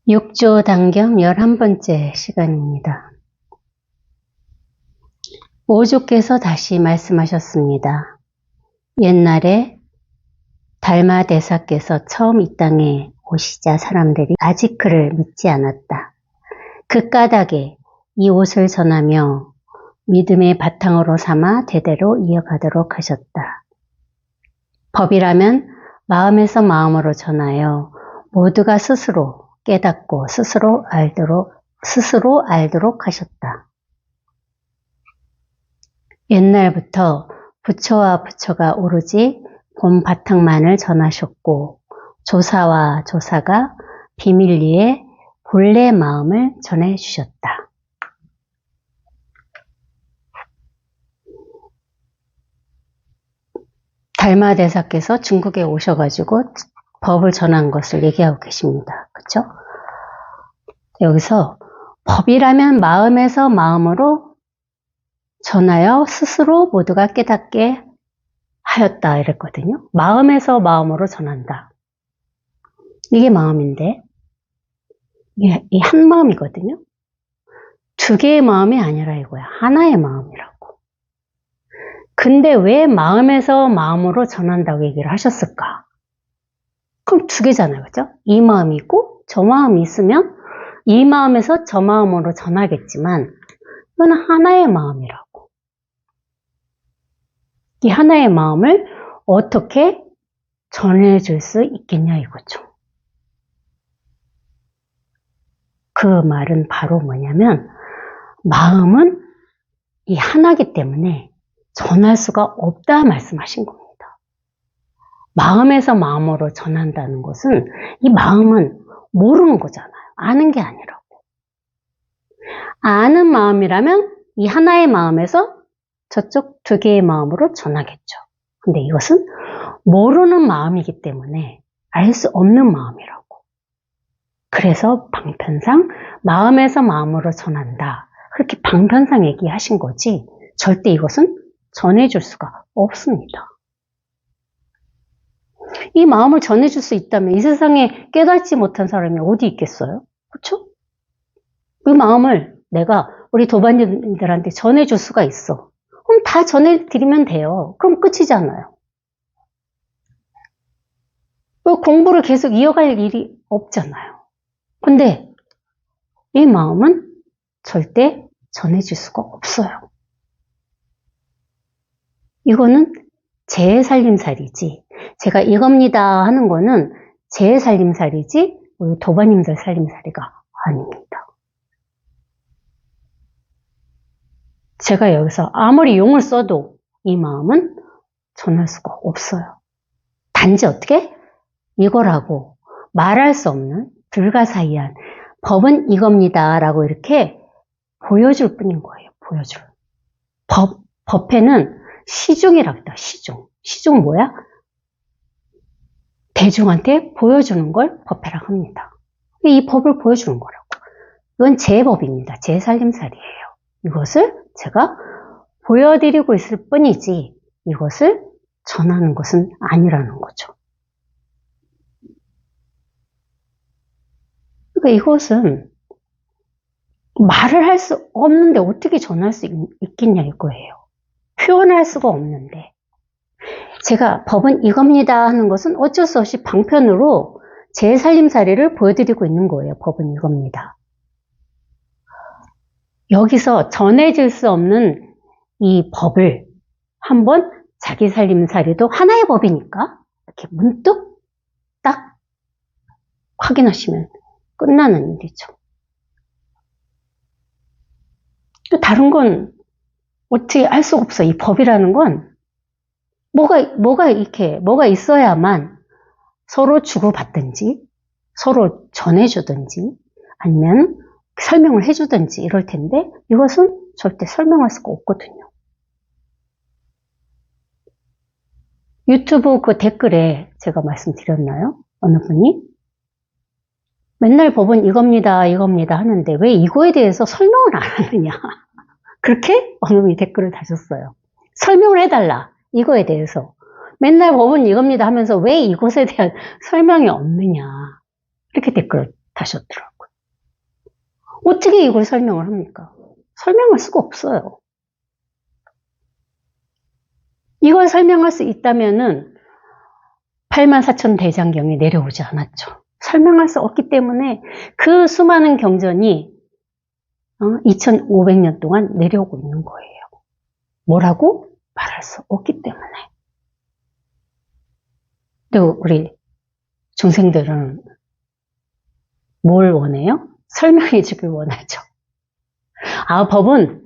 육조 단경 11번째 시간입니다. 오조께서 다시 말씀하셨습니다. 옛날에 달마대사께서 처음 이 땅에 오시자 사람들이 아직 그를 믿지 않았다. 그 까닭에 이 옷을 전하며 믿음의 바탕으로 삼아 대대로 이어가도록 하셨다. 법이라면 마음에서 마음으로 전하여 모두가 스스로 깨닫고 스스로 알도록 하셨다. 옛날부터 부처와 부처가 오로지 본 바탕만을 전하셨고 조사와 조사가 비밀리에 본래 마음을 전해주셨다. 달마대사께서 중국에 오셔가지고 법을 전한 것을 얘기하고 계십니다. 그렇죠? 여기서 법이라면 마음에서 마음으로 전하여 스스로 모두가 깨닫게 하였다 이랬거든요. 마음에서 마음으로 전한다. 이게 마음인데 이 한 마음이거든요. 두 개의 마음이 아니라 이거야. 하나의 마음이라고. 근데 왜 마음에서 마음으로 전한다고 얘기를 하셨을까? 그럼 두 개잖아요. 그죠? 이 마음이 있고 저 마음이 있으면 이 마음에서 저 마음으로 전하겠지만 이건 하나의 마음이라고. 이 하나의 마음을 어떻게 전해줄 수 있겠냐 이거죠. 그 말은 바로 뭐냐면 마음은 이 하나이기 때문에 전할 수가 없다 말씀하신 겁니다. 마음에서 마음으로 전한다는 것은 이 마음은 모르는 거잖아요. 아는 게 아니라고. 아는 마음이라면 이 하나의 마음에서 저쪽 두 개의 마음으로 전하겠죠. 근데 이것은 모르는 마음이기 때문에 알 수 없는 마음이라고. 그래서 방편상 마음에서 마음으로 전한다. 그렇게 방편상 얘기하신 거지 절대 이것은 전해줄 수가 없습니다. 이 마음을 전해줄 수 있다면 이 세상에 깨닫지 못한 사람이 어디 있겠어요? 그렇죠? 그 마음을 내가 우리 도반님들한테 전해줄 수가 있어. 그럼 다 전해드리면 돼요. 그럼 끝이잖아요. 공부를 계속 이어갈 일이 없잖아요. 근데 이 마음은 절대 전해줄 수가 없어요. 이거는 제 살림살이지. 제가 이겁니다 하는 거는 제 살림살이지 우리 도반님들 살림살이가 아닙니다. 제가 여기서 아무리 용을 써도 이 마음은 전할 수가 없어요. 단지 어떻게? 이거라고 말할 수 없는 불가사의한 법은 이겁니다 라고 이렇게 보여줄 뿐인 거예요. 보여줄. 법회는 시중이라고 합니다. 시중 뭐야? 대중한테 보여주는 걸 법회라고 합니다. 이 법을 보여주는 거라고. 이건 제 법입니다. 제 살림살이에요. 이것을 제가 보여드리고 있을 뿐이지 이것을 전하는 것은 아니라는 거죠. 그러니까 이것은 말을 할 수 없는데 어떻게 전할 수 있겠냐 이거예요. 표현할 수가 없는데 제가 법은 이겁니다 하는 것은 어쩔 수 없이 방편으로 제 살림살이를 보여드리고 있는 거예요. 법은 이겁니다. 여기서 전해질 수 없는 이 법을 한번 자기 살림살이도 하나의 법이니까 이렇게 문득 딱 확인하시면 끝나는 일이죠. 다른 건 어떻게 할 수 없어. 이 법이라는 건 뭐가 있어야만 서로 주고받든지 서로 전해주든지 아니면 설명을 해주든지 이럴 텐데 이것은 절대 설명할 수가 없거든요. 유튜브 그 댓글에 제가 말씀드렸나요? 어느 분이 맨날 법은 이겁니다 하는데 왜 이거에 대해서 설명을 안 하느냐 그렇게 어느 분이 댓글을 다셨어요. 설명을 해달라 이거에 대해서 맨날 법은 이겁니다 하면서 왜 이것에 대한 설명이 없느냐. 이렇게 댓글을 다셨더라고요. 어떻게 이걸 설명을 합니까? 설명할 수가 없어요. 이걸 설명할 수 있다면은 84,000 대장경이 내려오지 않았죠. 설명할 수 없기 때문에 그 수많은 경전이 2500년 동안 내려오고 있는 거예요. 뭐라고? 말할 수 없기 때문에. 또 우리 중생들은 뭘 원해요? 설명해 주길 원하죠. 법은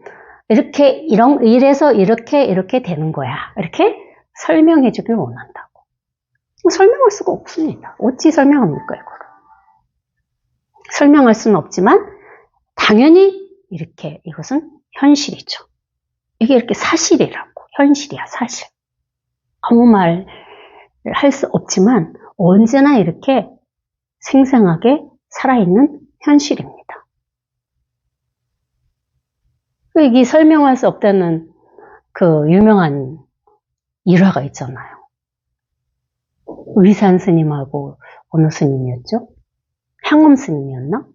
이래서 이렇게 되는 거야. 이렇게 설명해 주길 원한다고. 설명할 수가 없습니다. 어찌 설명합니까, 이거를? 설명할 수는 없지만, 당연히 이것은 현실이죠. 이게 이렇게 사실이라고. 현실이야, 사실. 아무 말 할 수 없지만, 언제나 이렇게 생생하게 살아있는 현실입니다. 이게 설명할 수 없다는 그 유명한 일화가 있잖아요. 의산 스님하고 어느 스님이었죠? 향엄 스님이었나?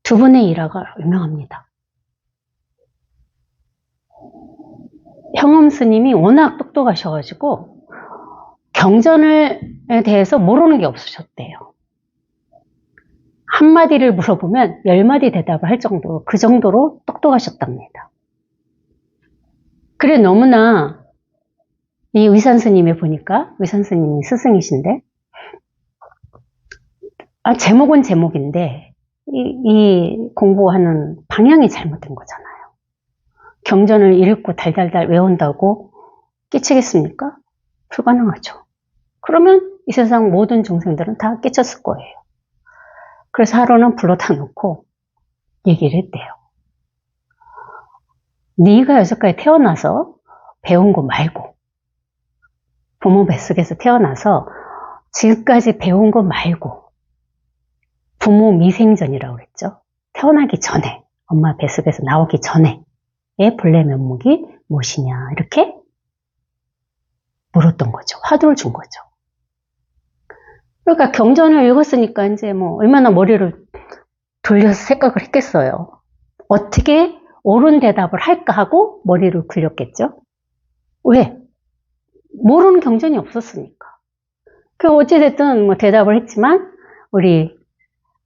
두 분의 일화가 유명합니다. 향엄 스님이 워낙 똑똑하셔가지고 경전에 대해서 모르는 게 없으셨대요. 한마디를 물어보면 10마디 대답을 할 정도로, 그 정도로 똑똑하셨답니다. 그래, 너무나 이 의산 스님이 보니까, 의산 스님이 스승이신데, 제목은 제목인데, 이 공부하는 방향이 잘못된 거잖아요. 경전을 읽고 달달달 외운다고 깨치겠습니까? 불가능하죠. 그러면 이 세상 모든 중생들은 다 깨쳤을 거예요. 그래서 하루는 불러다 놓고 얘기를 했대요. 네가 여태까지 태어나서 배운 거 말고, 부모 뱃속에서 태어나서 지금까지 배운 거 말고, 부모 미생전이라고 그랬죠. 태어나기 전에, 엄마 뱃속에서 나오기 전에의 본래 면목이 무엇이냐, 이렇게 물었던 거죠. 화두를 준 거죠. 그러니까 경전을 읽었으니까 이제 얼마나 머리를 돌려서 생각을 했겠어요. 어떻게 옳은 대답을 할까 하고 머리를 굴렸겠죠. 왜? 모르는 경전이 없었으니까. 어찌됐든 대답을 했지만 우리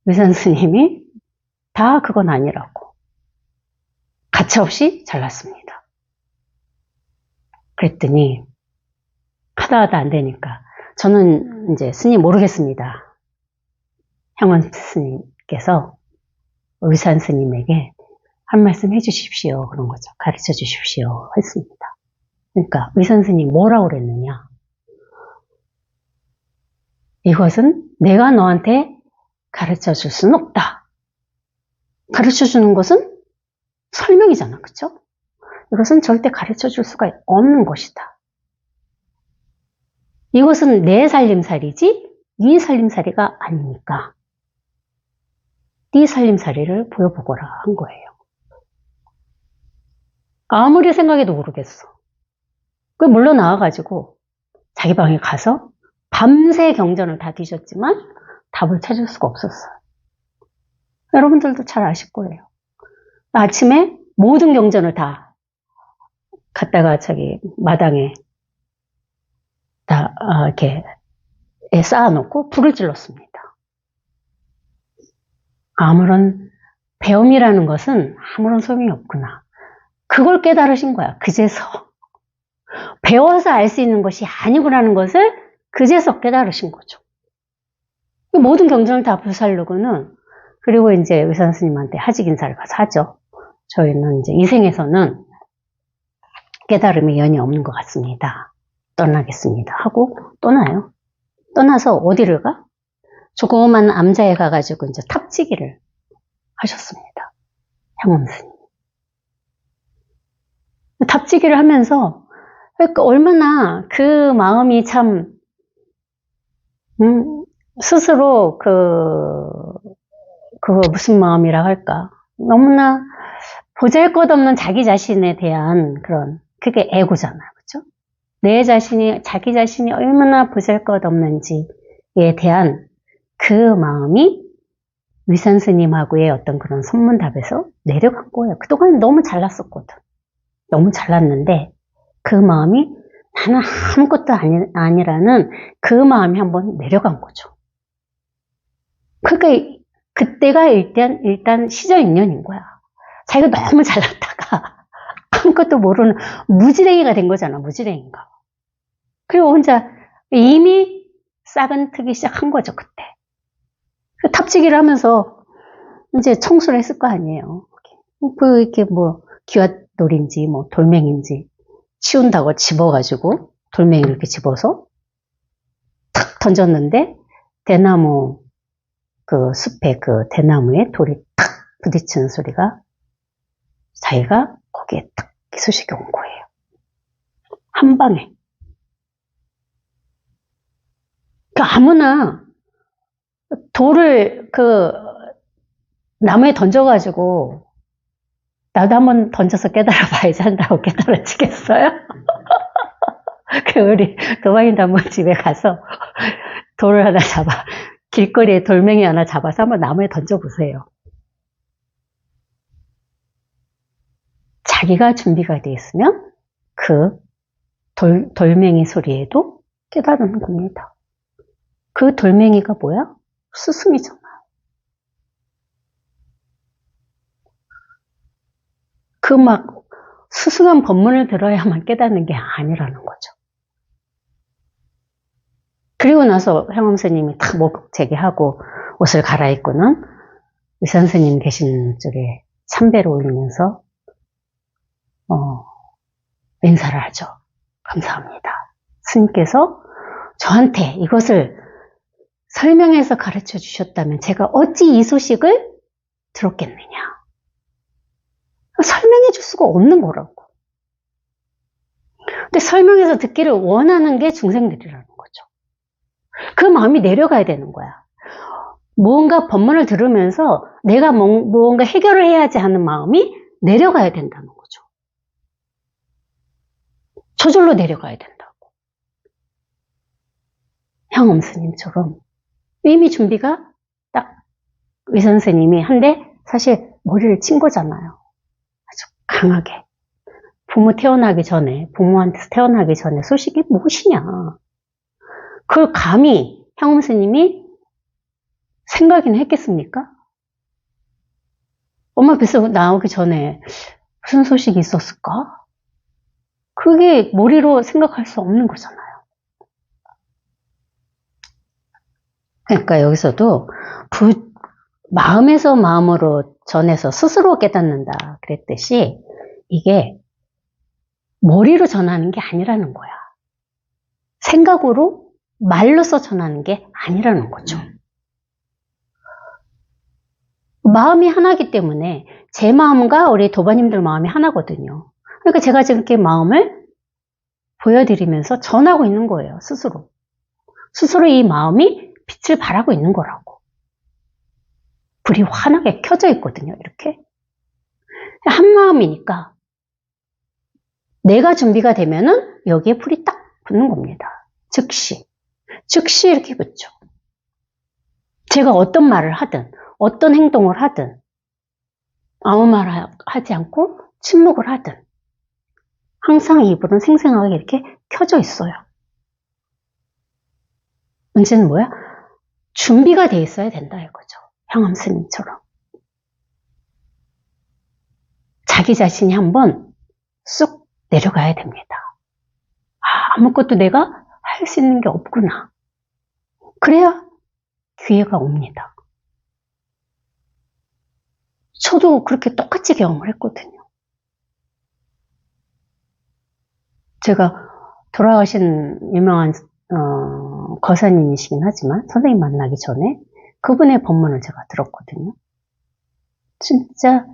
의산 스님이 다 그건 아니라고 가차없이 잘랐습니다. 그랬더니 하다 안 되니까 저는 이제 스님 모르겠습니다. 향원 스님께서 의산 스님에게 한 말씀 해주십시오. 그런 거죠. 가르쳐 주십시오. 했습니다. 그러니까 의산 스님 뭐라고 그랬느냐. 이것은 내가 너한테 가르쳐 줄 수는 없다. 가르쳐 주는 것은 설명이잖아. 그쵸? 이것은 절대 가르쳐 줄 수가 없는 것이다. 이것은 내 살림살이지 네 살림살이가 아니니까 네 살림살이를 보여보거라 한 거예요. 아무리 생각해도 모르겠어. 그 물론 나와가지고 자기 방에 가서 밤새 경전을 다 뒤졌지만 답을 찾을 수가 없었어요. 여러분들도 잘 아실 거예요. 아침에 모든 경전을 다 갖다가 마당에 다 이렇게 쌓아놓고 불을 질렀습니다. 아무런 배움이라는 것은 아무런 소용이 없구나. 그걸 깨달으신 거야. 그제서. 배워서 알 수 있는 것이 아니구나는 것을 그제서 깨달으신 거죠. 모든 경전을 다 불살르고는 그리고 이제 의산 스님한테 하직 인사를 가서 하죠. 저희는 이제 이 생에서는 깨달음의 연이 없는 것 같습니다. 떠나겠습니다. 하고 떠나요. 떠나서 어디를 가? 조그만 암자에 가가지고 이제 탑지기를 하셨습니다. 향원 스님. 탑지기를 하면서 그러니까 얼마나 그 마음이 참 스스로 그거 무슨 마음이라 할까? 너무나 보잘것없는 자기 자신에 대한 그게 애고잖아요. 그렇죠? 자기 자신이 얼마나 보잘것없는지에 대한 그 마음이 위산 스님하고의 어떤 그런 선문답에서 내려간 거예요. 그동안 너무 잘났었거든. 너무 잘났는데 그 마음이 나는 아무것도 아니라는 그 마음이 한번 내려간 거죠. 그러니까 그때가 일단 시저인연인 거야. 자기가 너무 잘났다가 아무것도 모르는 무지랭이가 된 거잖아. 무지랭이가. 그리고 혼자 이미 싹은 트기 시작한 거죠. 그때. 탑지기를 하면서 이제 청소를 했을 거 아니에요. 이렇게 뭐 기와돌인지 뭐 돌멩인지 치운다고 집어가지고 돌멩이 이렇게 집어서 탁 던졌는데 대나무 그 숲에 그 대나무에 돌이 탁 부딪히는 소리가 자기가 거기에 딱 소식이 온 거예요. 한 방에. 그러니까 아무나 돌을 그 나무에 던져가지고 나도 한번 던져서 깨달아봐야지 한다고 깨달아지겠어요? 그 우리 도마인 단무 집에 가서 돌을 하나 길거리에 돌멩이 하나 잡아서 한번 나무에 던져보세요. 자기가 준비가 되어 있으면 그 돌멩이 소리에도 깨달은 겁니다. 그 돌멩이가 뭐야? 스승이잖아요. 그 막 스승한 법문을 들어야만 깨닫는 게 아니라는 거죠. 그리고 나서 향엄 스님이 탁 목재기하고 옷을 갈아입고는 위산 스님 계신 쪽에 참배를 올리면서 인사를 하죠. 감사합니다. 스님께서 저한테 이것을 설명해서 가르쳐 주셨다면 제가 어찌 이 소식을 들었겠느냐. 설명해 줄 수가 없는 거라고. 근데 설명해서 듣기를 원하는 게 중생들이라는 거죠. 그 마음이 내려가야 되는 거야. 무언가 법문을 들으면서 내가 무언가 해결을 해야지 하는 마음이 내려가야 된다는 거죠. 저절로 내려가야 된다고. 향엄 스님처럼 이미 준비가 딱 위산 스님이 한데 사실 머리를 친 거잖아요. 아주 강하게. 부모한테서 태어나기 전에 소식이 무엇이냐. 그걸 감히 향엄 스님이 생각이나 했겠습니까? 엄마 뱃속 나오기 전에 무슨 소식이 있었을까? 그게 머리로 생각할 수 없는 거잖아요. 그러니까 여기서도 마음에서 마음으로 전해서 스스로 깨닫는다 그랬듯이 이게 머리로 전하는 게 아니라는 거야. 생각으로 말로써 전하는 게 아니라는 거죠. 마음이 하나이기 때문에 제 마음과 우리 도바님들 마음이 하나거든요. 그러니까 제가 지금 이렇게 마음을 보여드리면서 전하고 있는 거예요. 스스로. 스스로 이 마음이 빛을 발하고 있는 거라고. 불이 환하게 켜져 있거든요. 이렇게. 한 마음이니까 내가 준비가 되면은 여기에 불이 딱 붙는 겁니다. 즉시 이렇게 붙죠. 제가 어떤 말을 하든 어떤 행동을 하든 아무 말 하지 않고 침묵을 하든 항상 이 불은 생생하게 이렇게 켜져 있어요. 문제는 뭐야? 준비가 돼 있어야 된다 이거죠. 향엄 스님처럼. 자기 자신이 한번 쑥 내려가야 됩니다. 아무것도 내가 할 수 있는 게 없구나. 그래야 기회가 옵니다. 저도 그렇게 똑같이 경험을 했거든요. 제가 돌아가신 유명한 거사님이시긴 하지만 선생님 만나기 전에 그분의 법문을 제가 들었거든요. 진짜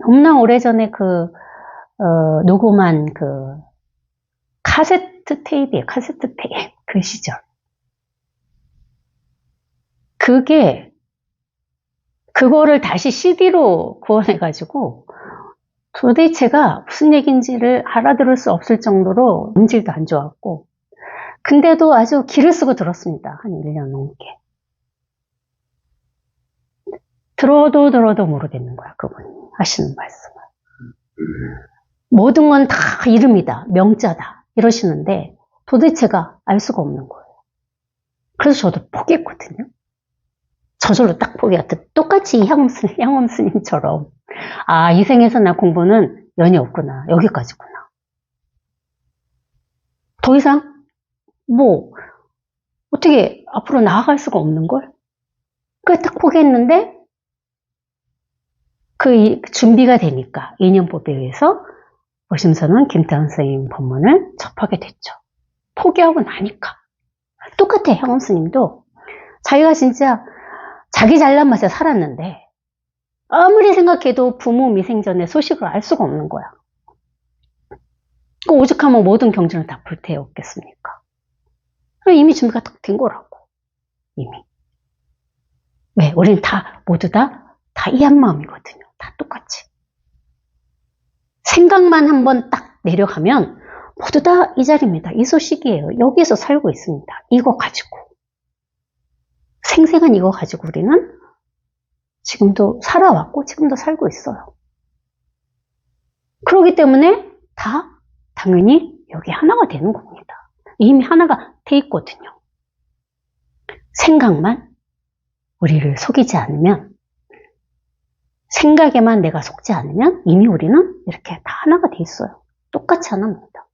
너무나 오래전에 녹음한 카세트 테이프예요. 카세트 테이프. 그 시절. 그거를 다시 CD로 구원해가지고 도대체가 무슨 얘기인지를 알아들을 수 없을 정도로 음질도 안 좋았고, 근데도 아주 기를 쓰고 들었습니다. 한 1년 넘게. 들어도 모르겠는 거야, 그분이 하시는 말씀을. 모든 건 다 이름이다, 명자다 이러시는데 도대체가 알 수가 없는 거예요. 그래서 저도 포기했거든요. 저절로 딱 포기했더니 똑같이 향엄 스님처럼 아, 이 생에서 나 공부는 연이 없구나, 여기까지구나. 더 이상 뭐 어떻게 앞으로 나아갈 수가 없는걸? 그래 딱 포기했는데 그 준비가 되니까 인연법에 의해서 오심선원 김태환 선생님 법문을 접하게 됐죠. 포기하고 나니까 똑같아. 향엄 스님도 자기가 진짜 자기 잘난 맛에 살았는데 아무리 생각해도 부모 미생전의 소식을 알 수가 없는 거야. 그 오죽하면 모든 경전을 다 불태웠겠습니까? 이미 준비가 딱 된 거라고. 이미. 왜? 우리는 다 모두 다 이 한 마음이거든요. 다 똑같이. 생각만 한번 딱 내려가면 모두 다 이 자리입니다. 이 소식이에요. 여기에서 살고 있습니다. 이거 가지고. 생생한 이거 가지고 우리는 지금도 살아왔고 지금도 살고 있어요. 그렇기 때문에 다 당연히 여기 하나가 되는 겁니다. 이미 하나가 돼 있거든요. 생각만 우리를 속이지 않으면, 생각에만 내가 속지 않으면 이미 우리는 이렇게 다 하나가 돼 있어요. 똑같이 하나입니다.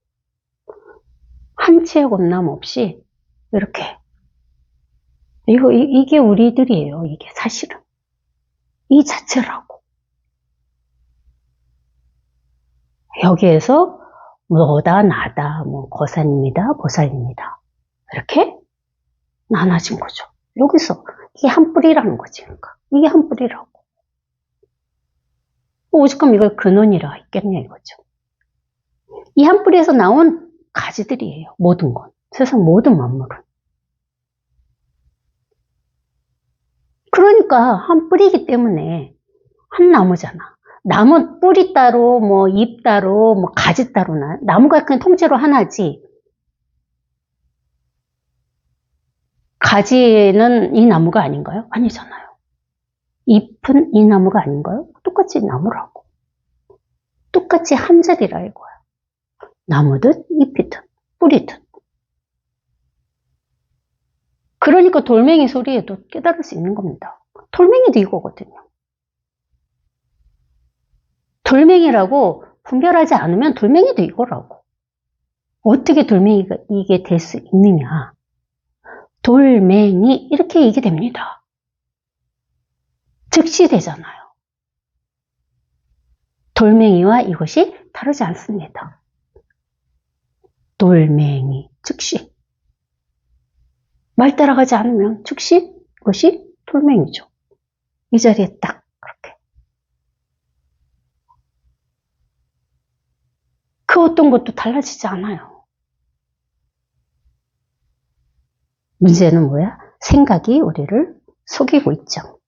한치의 겁남 없이 이렇게. 이게 우리들이에요. 이게 사실은. 이 자체라고. 여기에서 너다 나다 뭐 거산입니다 보살입니다 이렇게 나눠진 거죠. 여기서 이게 한 뿌리라는 거지. 그러니까 이게 한 뿌리라고. 오죽하면 이걸 근원이라 있겠냐 이거죠. 이 한 뿌리에서 나온 가지들이에요. 모든 건. 세상 모든 만물은. 그러니까 한 뿌리이기 때문에 한 나무잖아. 나무 뿌리 따로, 뭐 잎 따로, 뭐 가지 따로나. 나무가 그냥 통째로 하나지. 가지는 이 나무가 아닌가요? 아니잖아요. 잎은 이 나무가 아닌가요? 똑같이 나무라고. 똑같이 한 자리라 이거야. 나무든 잎이든 뿌리든. 그러니까 돌멩이 소리에도 깨달을 수 있는 겁니다. 돌멩이도 이거거든요. 돌멩이라고 분별하지 않으면 돌멩이도 이거라고. 어떻게 돌멩이가 이게 될 수 있느냐. 돌멩이 이렇게 이게 됩니다. 즉시 되잖아요. 돌멩이와 이것이 다르지 않습니다. 돌멩이 즉시. 말 따라가지 않으면 즉시 이것이 돌멩이죠. 이 자리에 딱 그렇게. 그 어떤 것도 달라지지 않아요. 문제는 뭐야? 생각이 우리를 속이고 있죠.